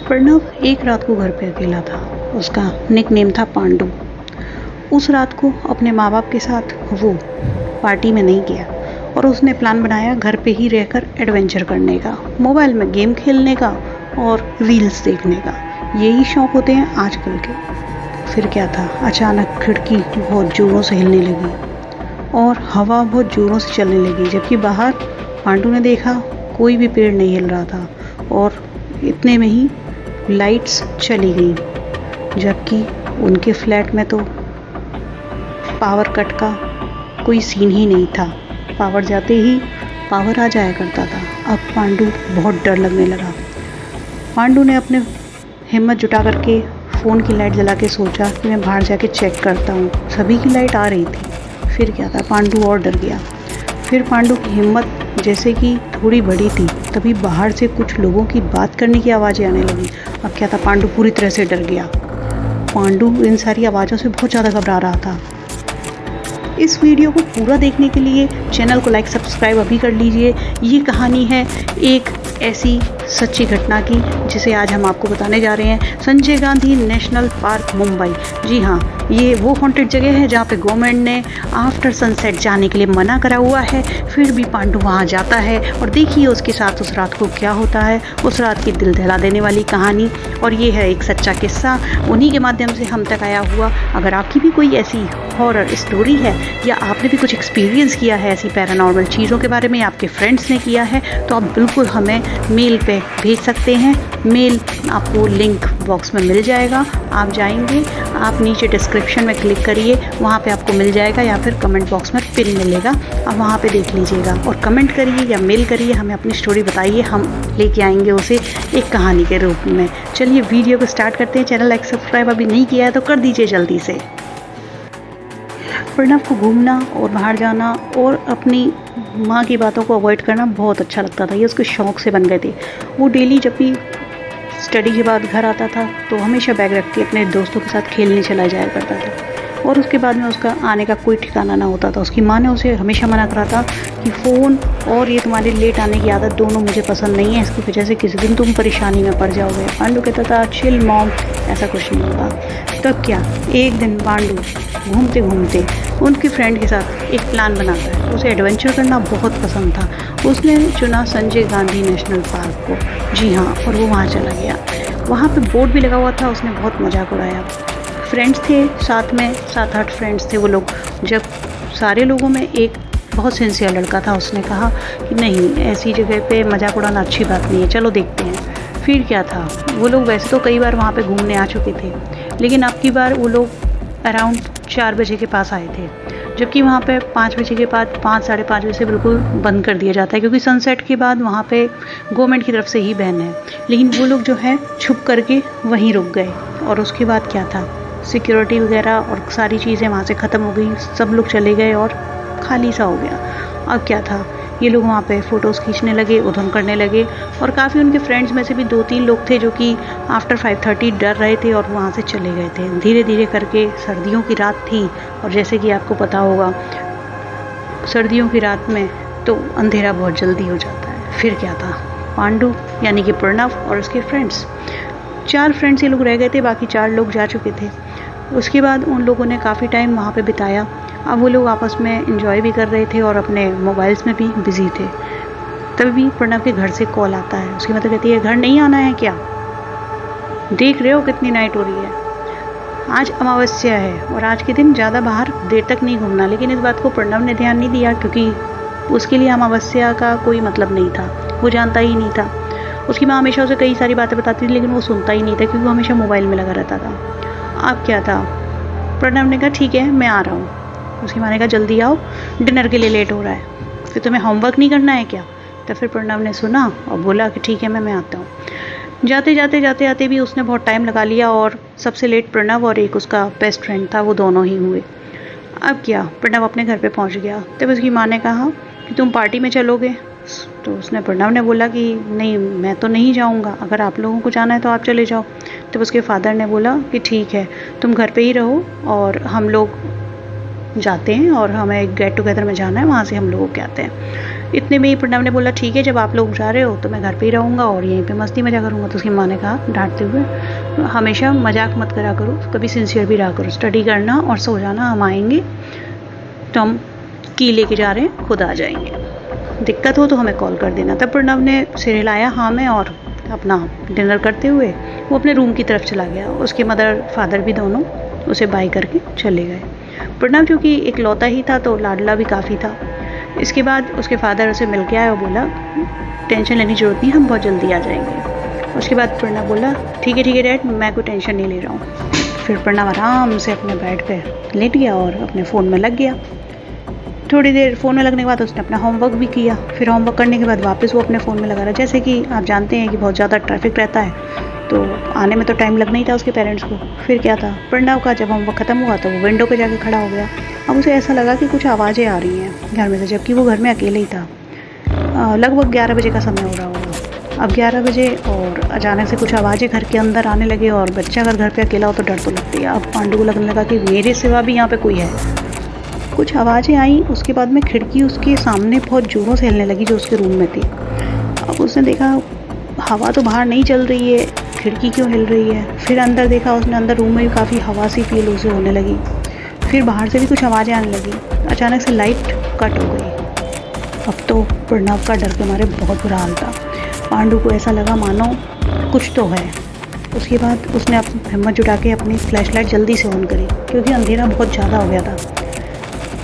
प्रणव एक रात को घर पे अकेला था। उसका निकनेम था पांडु। उस रात को अपने माँ बाप के साथ वो पार्टी में नहीं गया और उसने प्लान बनाया घर पे ही रहकर एडवेंचर करने का, मोबाइल में गेम खेलने का और रील्स देखने का। यही शौक होते हैं आजकल के। फिर क्या था, अचानक खिड़की बहुत ज़ोरों से हिलने लगी और हवा बहुत ज़ोरों से चलने लगी, जबकि बाहर पांडु ने देखा कोई भी पेड़ नहीं हिल रहा था और इतने में ही लाइट्स चली गई, जबकि उनके फ्लैट में तो पावर कट का कोई सीन ही नहीं था। पावर जाते ही पावर आ जाया करता था। अब पांडु बहुत डर लगने लगा। पांडु ने अपने हिम्मत जुटा करके फ़ोन की लाइट जला के सोचा कि मैं बाहर जाके चेक करता हूँ। सभी की लाइट आ रही थी। फिर क्या था, पांडु और डर गया। फिर पांडु की हिम्मत जैसे कि थोड़ी बड़ी थी, तभी बाहर से कुछ लोगों की बात करने की आवाज़ें आने लगी। अब क्या था, पांडु पूरी तरह से डर गया। पांडु इन सारी आवाज़ों से बहुत ज़्यादा घबरा रहा था। इस वीडियो को पूरा देखने के लिए चैनल को लाइक सब्सक्राइब अभी कर लीजिए। ये कहानी है एक ऐसी सच्ची घटना की जिसे आज हम आपको बताने जा रहे हैं। Sanjay Gandhi national park, Mumbai. जी हाँ, ये वो हॉन्टेड जगह है जहाँ पे गवर्नमेंट ने आफ्टर सनसेट जाने के लिए मना करा हुआ है। फिर भी पांडु वहाँ जाता है और देखिए उसके साथ उस रात को क्या होता है। उस रात की दिल दहला देने वाली कहानी, और ये है एक सच्चा किस्सा, उन्हीं के माध्यम से हम तक आया हुआ। अगर आपकी भी कोई ऐसी हॉरर स्टोरी है या आपने भी कुछ एक्सपीरियंस किया है ऐसी पैरानॉर्मल चीज़ों के बारे में, आपके फ्रेंड्स ने किया है, तो आप बिल्कुल हमें मेल पे भेज सकते हैं। मेल आपको लिंक बॉक्स में मिल जाएगा। आप जाएंगे, आप नीचे डिस्क्रिप्शन में क्लिक करिए, वहाँ पे आपको मिल जाएगा, या फिर कमेंट बॉक्स में पिन मिलेगा, आप वहाँ पे देख लीजिएगा और कमेंट करिए या मेल करिए, हमें अपनी स्टोरी बताइए, हम लेके आएंगे उसे एक कहानी के रूप में। चलिए वीडियो को स्टार्ट करते हैं। चैनल लाइक सब्सक्राइब अभी नहीं किया है तो कर दीजिए जल्दी से। प्रणव को घूमना और बाहर जाना और अपनी माँ की बातों को अवॉइड करना बहुत अच्छा लगता था। ये उसके शौक़ से बन गए थे। वो डेली जब भी स्टडी के बाद घर आता था तो हमेशा बैग रख के अपने दोस्तों के साथ खेलने चला जाया करता था, और उसके बाद में उसका आने का कोई ठिकाना ना होता था। उसकी माँ ने उसे हमेशा मना करा था कि फ़ोन और ये तुम्हारे लेट आने की आदत दोनों मुझे पसंद नहीं है, इसकी वजह से किसी दिन तुम परेशानी में पड़ जाओगे। पांडु कहता था चिल मॉम, ऐसा कुछ नहीं होता। तब क्या, एक दिन पांडु घूमते घूमते उनके फ्रेंड के साथ एक प्लान बनाता है। उसे एडवेंचर करना बहुत पसंद था। उसने चुना संजय गांधी नेशनल पार्क को। जी हाँ, और वो वहाँ चला गया। वहाँ पे बोर्ड भी लगा हुआ था। उसने बहुत मजाक उड़ाया। फ्रेंड्स थे साथ में, 7-8 फ्रेंड्स थे वो लोग। जब सारे लोगों में एक बहुत सिंसियर लड़का था, उसने कहा कि नहीं, ऐसी जगह पे मजाक उड़ाना अच्छी बात नहीं है, चलो देखते हैं। फिर क्या था, वो लोग वैसे तो कई बार वहाँ पे घूमने आ चुके थे, लेकिन अब की बार वो लोग अराउंड 4 बजे के पास आए थे, जबकि वहाँ पे 5 बजे के बाद 5 साढ़े 5 बजे से बिल्कुल बंद कर दिया जाता है, क्योंकि सनसेट के बाद वहाँ पे गवर्नमेंट की तरफ से ही बैन है। लेकिन वो लोग जो है छुप करके वहीं रुक गए। और उसके बाद क्या था, सिक्योरिटी वगैरह और सारी चीज़ें वहाँ से ख़त्म हो गई। सब लोग चले गए और खाली सा हो गया। अब क्या था, ये लोग वहाँ पे फ़ोटोज़ खींचने लगे, उधम करने लगे, और काफ़ी उनके फ्रेंड्स में से भी 2-3 लोग थे जो कि आफ्टर 5:30 डर रहे थे और वहाँ से चले गए थे। धीरे धीरे करके सर्दियों की रात थी, और जैसे कि आपको पता होगा सर्दियों की रात में तो अंधेरा बहुत जल्दी हो जाता है। फिर क्या था, पांडु यानी कि प्रणव और उसके फ्रेंड्स, 4 फ्रेंड्स ये लोग रह गए थे, बाकी 4 लोग जा चुके थे। उसके बाद उन लोगों ने काफ़ी टाइम वहाँ पे बिताया। अब वो लोग आपस में एंजॉय भी कर रहे थे और अपने मोबाइल्स में भी बिजी थे। तभी प्रणव के घर से कॉल आता है। उसकी मदर कहती है, घर नहीं आना है क्या? देख रहे हो कितनी नाइट हो रही है, आज अमावस्या है और आज के दिन ज़्यादा बाहर देर तक नहीं घूमना। लेकिन इस बात को प्रणव ने ध्यान नहीं दिया, क्योंकि उसके लिए अमावस्या का कोई मतलब नहीं था, वो जानता ही नहीं था। उसकी माँ हमेशा उसे कई सारी बातें बताती थी, लेकिन वो सुनता ही नहीं था, क्योंकि वो हमेशा मोबाइल में लगा रहता था। अब क्या था, प्रणव ने कहा ठीक है मैं आ रहा हूँ। उसकी माँ ने कहा जल्दी आओ, डिनर के लिए लेट हो रहा है। फिर तुम्हें होमवर्क नहीं करना है क्या? तो फिर प्रणव ने सुना और बोला कि ठीक है मैं आता हूँ। जाते आते भी उसने बहुत टाइम लगा लिया, और सबसे लेट प्रणव और एक उसका बेस्ट फ्रेंड था, वो दोनों ही हुए। अब क्या, प्रणव अपने घर पे पहुँच गया। तब उसकी माँ ने कहा कि तुम पार्टी में चलोगे? तो प्रणव ने बोला कि नहीं, मैं तो नहीं जाऊंगा, अगर आप लोगों को जाना है तो आप चले जाओ। तब उसके फादर ने बोला कि ठीक है तुम घर पे ही रहो और हम लोग जाते हैं और हमें गेट टुगेदर में जाना है, वहाँ से हम लोगों के आते हैं। इतने में ही प्रणव ने बोला ठीक है जब आप लोग जा रहे हो तो मैं घर पे ही रहूँगा और यहीं पे मस्ती मजा करूँगा। तो उसकी माँ ने कहा डांटते हुए, हमेशा मजाक मत करा करो, कभी सिंसियर भी रहा करो, स्टडी करना और सो जाना, हम आएंगे तो हम की लेके जा रहे हैं, खुद आ जाएंगे, दिक्कत हो तो हमें कॉल कर देना। तब प्रणव ने सिर हिलाया हाँ में और अपना डिनर करते हुए वो अपने रूम की तरफ चला गया। उसके मदर फादर भी दोनों उसे बाय करके चले गए। प्रणव क्योंकि इकलौता ही था तो लाडला भी काफ़ी था। इसके बाद उसके फादर उसे मिल के आया और बोला टेंशन लेने की ज़रूरत नहीं, हम बहुत जल्दी आ जाएंगे। उसके बाद प्रणव बोला ठीक है डैड, मैं कोई टेंशन नहीं ले रहा हूँ। फिर प्रणव आराम से अपने बेड पे लेट गया और अपने फ़ोन में लग गया। थोड़ी देर फ़ोन में लगने के बाद उसने अपना होमवर्क भी किया। फिर होमवर्क करने के बाद वापस वो अपने फ़ोन में लगा रहा। जैसे कि आप जानते हैं कि बहुत ज़्यादा ट्रैफिक रहता है तो आने में तो टाइम लगना ही था उसके पेरेंट्स को। फिर क्या था, प्रणव का जब होमवर्क ख़त्म हुआ तो वो विंडो पे जाके खड़ा हो गया। अब उसे ऐसा लगा कि कुछ आवाज़ें आ रही हैं घर में से, जबकि वो घर में अकेले ही था। लगभग 11 बजे का समय हो रहा होगा। अब 11 बजे और अचानक से कुछ आवाज़ें घर के अंदर आने लगे और बच्चा अगर घर पे अकेला हो तो डर तो लगती है। अब पांडु को लगने लगा कि मेरे सिवा भी यहाँ पे कोई है। कुछ आवाज़ें आई, उसके बाद में खिड़की उसके सामने बहुत ज़ोरों से हिलने लगी जो उसके रूम में थी। अब उसने देखा हवा तो बाहर नहीं चल रही है, खिड़की क्यों हिल रही है। फिर अंदर देखा उसने, अंदर रूम में भी काफ़ी हवा सी फील उसे होने लगी। फिर बाहर से भी कुछ आवाज़ें आने लगी। अचानक से लाइट कट हो गई। अब तो प्रणव का डर के मारे बहुत बुरा हाल था। पांडु को ऐसा लगा मानो कुछ तो है। उसके बाद उसने अपनी हिम्मत जुटा के अपनी फ्लैशलाइट जल्दी से ऑन करी क्योंकि अंधेरा बहुत ज़्यादा हो गया था।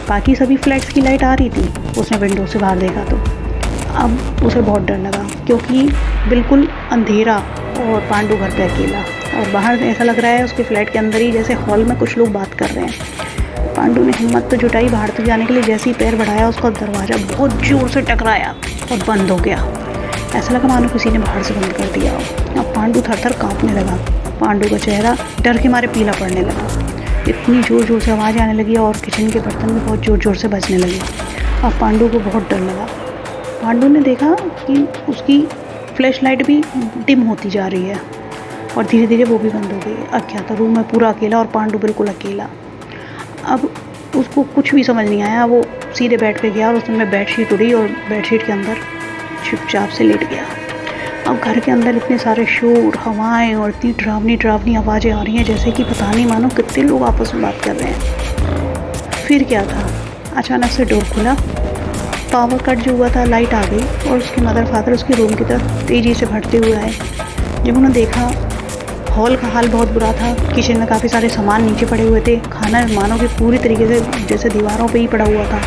बाकी सभी फ्लैट्स की लाइट आ रही थी। उसने विंडो से बाहर देखा तो अब उसे बहुत डर लगा क्योंकि बिल्कुल अंधेरा और पांडु घर पे अकेला और बाहर ऐसा लग रहा है उसके फ्लैट के अंदर ही जैसे हॉल में कुछ लोग बात कर रहे हैं। पांडु ने हिम्मत तो जुटाई बाहर तक जाने के लिए। जैसे ही पैर बढ़ाया उसका दरवाज़ा बहुत ज़ोर से टकराया और बंद हो गया। ऐसा लगा मानो किसी ने बाहर से बंद कर दिया हो। अब पांडु थर थर काँपने लगा। पांडु का चेहरा डर के मारे पीला पड़ने लगा। इतनी ज़ोर ज़ोर से आवाज़ आने लगी और किचन के बर्तन भी बहुत ज़ोर ज़ोर से बजने लगे। अब पांडु को बहुत डर लगा। पांडु ने देखा कि उसकी फ्लैश लाइट भी डिम होती जा रही है और धीरे धीरे वो भी बंद हो गई। अब क्या था, रूम में पूरा अकेला और पांडु बिल्कुल अकेला। अब उसको कुछ भी समझ नहीं आया। वो सीधे बेड पे गया और उसने बेडशीट उड़ी और बेडशीट के अंदर चुपचाप से लेट गया। अब घर के अंदर इतने सारे शोर, हवाएं और इतनी डरावनी आवाज़ें आ रही हैं जैसे कि पता नहीं मानो कितने लोग आपस में बात कर रहे हैं। फिर क्या था, अचानक से डोर खुला, पावर कट जो हुआ था, लाइट आ गई और उसके मदर फादर उसके रूम की तरफ तेज़ी से भटते हुए आए। जब उन्होंने देखा हॉल का हाल बहुत बुरा था। किचन में काफ़ी सारे सामान नीचे पड़े हुए थे। खाना मानो कि पूरी तरीके से जैसे दीवारों पे ही पड़ा हुआ था।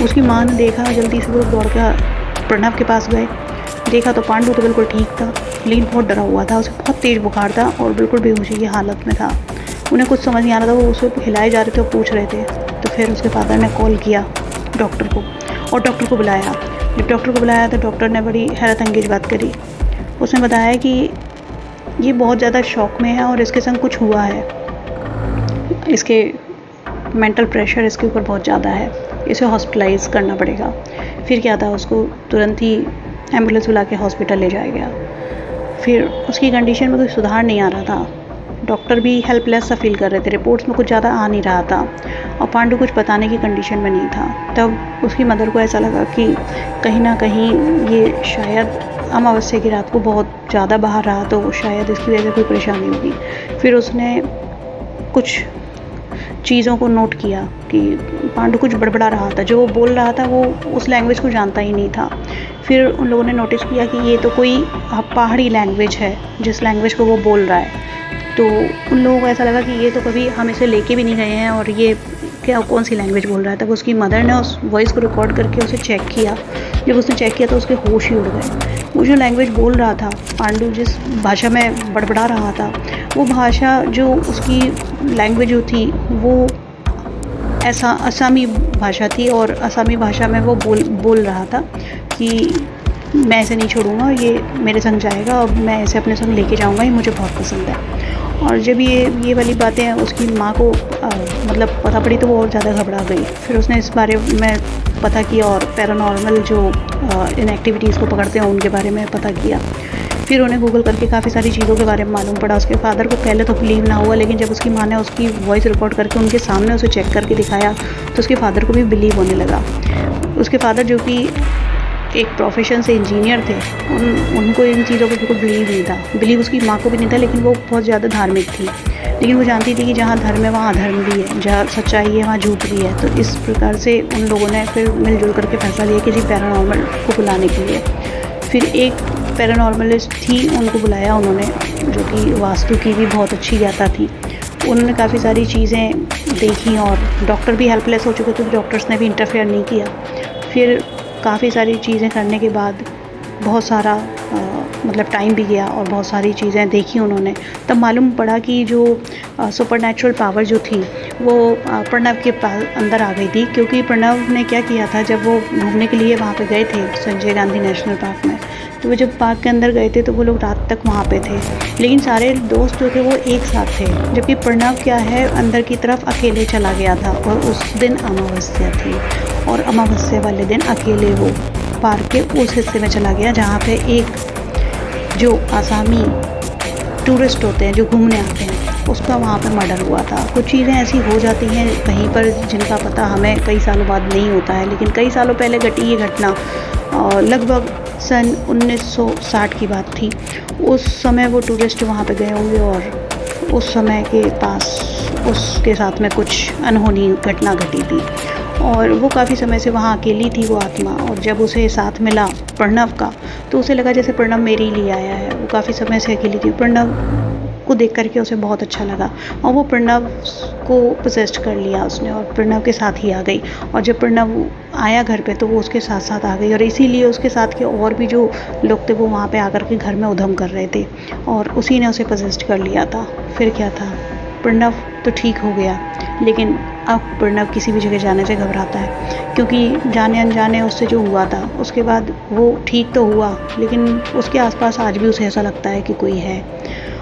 उसकी माँ ने देखा, जल्दी से वो दौड़ कर प्रणव के पास गए। देखा तो पांडु तो बिल्कुल ठीक था लेकिन बहुत डरा हुआ था। उसे बहुत तेज़ बुखार था और बिल्कुल बेहोशी की हालत में था। उन्हें कुछ समझ नहीं आ रहा था, वो उसे हिलाए जा रहे थे और पूछ रहे थे। तो फिर उसके फादर ने कॉल किया डॉक्टर को और डॉक्टर को बुलाया। जब डॉक्टर को बुलाया तो डॉक्टर ने बड़ी हैरत अंगेज बात करी। उसने बताया कि ये बहुत ज़्यादा शॉक में है और इसके संग कुछ हुआ है। इसके मेंटल प्रेशर इसके ऊपर बहुत ज़्यादा है, इसे हॉस्पिटलाइज करना पड़ेगा। फिर क्या था, उसको तुरंत ही एम्बुलेंस बुला के हॉस्पिटल ले जाया गया। फिर उसकी कंडीशन में कोई सुधार नहीं आ रहा था। डॉक्टर भी हेल्पलेस सा फील कर रहे थे। रिपोर्ट्स में कुछ ज़्यादा आ नहीं रहा था और पांडु कुछ बताने की कंडीशन में नहीं था। तब उसकी मदर को ऐसा लगा कि कहीं ना कहीं ये शायद अमावस्या की रात को बहुत ज़्यादा बाहर रहा तो शायद इसकी वजह से कोई परेशानी होगी। फिर उसने कुछ चीज़ों को नोट किया कि पांडु कुछ बड़बड़ा रहा था। जो वो बोल रहा था वो उस लैंग्वेज को जानता ही नहीं था। फिर उन लोगों ने नोटिस किया कि ये तो कोई पहाड़ी लैंग्वेज है जिस लैंग्वेज को वो बोल रहा है। तो उन लोगों को ऐसा लगा कि ये तो कभी हम इसे लेके भी नहीं गए हैं और ये क्या कौन सी लैंग्वेज बोल रहा है। तब उसकी मदर ने उस वॉइस को रिकॉर्ड करके उसे चेक किया। जब उसने चेक किया तो उसके होश ही उड़ गए। वो जो लैंग्वेज बोल रहा था पांडु, जिस भाषा में बड़बड़ा रहा था, वो भाषा जो उसकी लैंग्वेज जो थी वो ऐसा असमी भाषा थी और असमी भाषा में वो बोल रहा था कि मैं इसे नहीं छोड़ूंगा, ये मेरे संग जाएगा और मैं इसे अपने संग लेके जाऊंगा, ये मुझे बहुत पसंद है। और जब ये वाली बातें उसकी माँ को मतलब पता पड़ी तो वो और ज़्यादा घबरा गई। फिर उसने इस बारे में पता किया और पैरानॉर्मल जो इन एक्टिविटीज़ को पकड़ते हैं उनके बारे में पता किया। फिर उन्हें गूगल करके काफ़ी सारी चीज़ों के बारे में मालूम पड़ा। उसके फादर को पहले तो बिलीव ना हुआ, लेकिन जब उसकी माँ ने उसकी वॉइस रिकॉर्ड करके उनके सामने उसे चेक करके दिखाया तो उसके फादर को भी बिलीव होने लगा। उसके फादर जो कि एक प्रोफेशन से इंजीनियर थे, उनको इन चीज़ों पर बिल्कुल बिलीव नहीं था। बिलीव उसकी माँ को भी नहीं था, लेकिन वो बहुत ज़्यादा धार्मिक थी। लेकिन वो जानती थी कि जहाँ धर्म है वहाँ अधर्म भी है, जहाँ सच्चाई है वहाँ झूठ भी है। तो इस प्रकार से उन लोगों ने फिर मिलजुल करके फैसला लिया किसी पैरानॉर्मल को बुलाने के लिए। फिर एक पैरानॉर्मलिस्ट थी, उनको बुलाया उन्होंने, जो कि वास्तु की भी बहुत अच्छी ज्ञाता थी। उन्होंने काफ़ी सारी चीज़ें देखी और डॉक्टर भी हेल्पलेस हो चुके थे, तो डॉक्टर्स ने भी इंटरफेयर नहीं किया। फिर काफ़ी सारी चीज़ें करने के बाद बहुत सारा मतलब टाइम भी गया और बहुत सारी चीज़ें देखी उन्होंने। तब मालूम पड़ा कि जो सुपरनैचुरल पावर जो थी वो प्रणव के अंदर आ गई थी। क्योंकि प्रणव ने क्या किया था, जब वो घूमने के लिए वहाँ पे गए थे संजय गांधी नेशनल पार्क में, तो वो जब पार्क के अंदर गए थे तो वो लोग रात तक वहाँ पे थे, लेकिन सारे दोस्त जो थे वो एक साथ थे। जबकि प्रणव क्या है, अंदर की तरफ अकेले चला गया था और उस दिन अमावस्या थी और अमावस्या वाले दिन अकेले वो पार्क के उस हिस्से में चला गया जहाँ पे एक जो आसामी टूरिस्ट होते हैं जो घूमने आते हैं, उसका वहाँ पे मर्डर हुआ था। कुछ चीज़ें ऐसी हो जाती हैं कहीं पर जिनका पता हमें कई सालों बाद नहीं होता है, लेकिन कई सालों पहले घटी ये घटना लगभग सन 1960 की बात थी। उस समय वो टूरिस्ट वहाँ पे गए होंगे और उस समय के पास उसके साथ में कुछ अनहोनी घटना घटी थी और वो काफ़ी समय से वहाँ अकेली थी वो आत्मा। और जब उसे साथ मिला प्रणव का, तो उसे लगा जैसे प्रणव मेरे लिए आया है। वो काफ़ी समय से अकेली थी, प्रणव को देख करके उसे बहुत अच्छा लगा और वो प्रणव को पोजेस्ट कर लिया उसने और प्रणव के साथ ही आ गई। और जब प्रणव आया घर पे तो वो उसके साथ साथ आ गई और इसीलिए उसके साथ के और भी जो लोग थे वो वहाँ पे आकर के घर में उधम कर रहे थे और उसी ने उसे पोजेस्ट कर लिया था। फिर क्या था, प्रणव तो ठीक हो गया, लेकिन अब प्रणव किसी भी जगह जाने से घबराता है, क्योंकि जाने अनजाने उससे जो हुआ था उसके बाद वो ठीक तो हुआ, लेकिन उसके आसपास आज भी उसे ऐसा लगता है कि कोई है।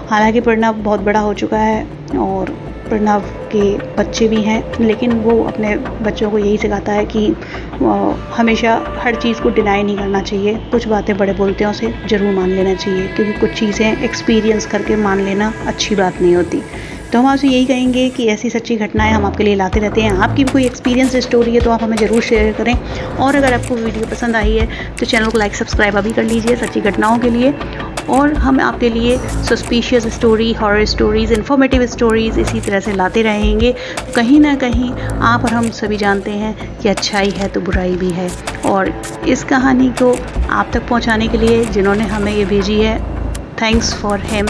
हालांकि प्रणव बहुत बड़ा हो चुका है और प्रणव के बच्चे भी हैं, लेकिन वो अपने बच्चों को यही सिखाता है कि हमेशा हर चीज़ को डिनाई नहीं करना चाहिए। कुछ बातें बड़े बोलते हैं उसे ज़रूर मान लेना चाहिए, क्योंकि कुछ चीज़ें एक्सपीरियंस करके मान लेना अच्छी बात नहीं होती। तो हम आपसे यही कहेंगे कि ऐसी सच्ची घटनाएं हम आपके लिए लाते रहते हैं। आपकी भी कोई एक्सपीरियंस स्टोरी है तो आप हमें ज़रूर शेयर करें। और अगर आपको वीडियो पसंद आई है तो चैनल को लाइक सब्सक्राइब अभी कर लीजिए सच्ची घटनाओं के लिए। और हम आपके लिए suspicious story, horror stories, informative stories इसी तरह से लाते रहेंगे। कहीं ना कहीं आप और हम सभी जानते हैं कि अच्छाई है तो बुराई भी है, और इस कहानी को आप तक पहुंचाने के लिए जिन्होंने हमें ये भेजी है, थैंक्स फॉर हिम।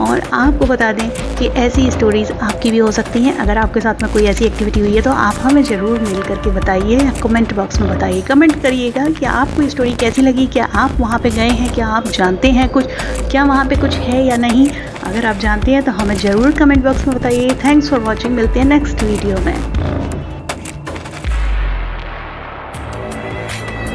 और आपको बता दें कि ऐसी स्टोरीज़ आपकी भी हो सकती हैं। अगर आपके साथ में कोई ऐसी एक्टिविटी हुई है तो आप हमें ज़रूर मेल करके बताइए, कमेंट बॉक्स में बताइए। कमेंट करिएगा कि आपको ये स्टोरी कैसी लगी, क्या आप वहाँ पे गए हैं, क्या आप जानते हैं कुछ, क्या वहाँ पे कुछ है या नहीं। अगर आप जानते हैं तो हमें ज़रूर कमेंट बॉक्स में बताइए। थैंक्स फॉर वॉचिंग, मिलते हैं नेक्स्ट वीडियो में।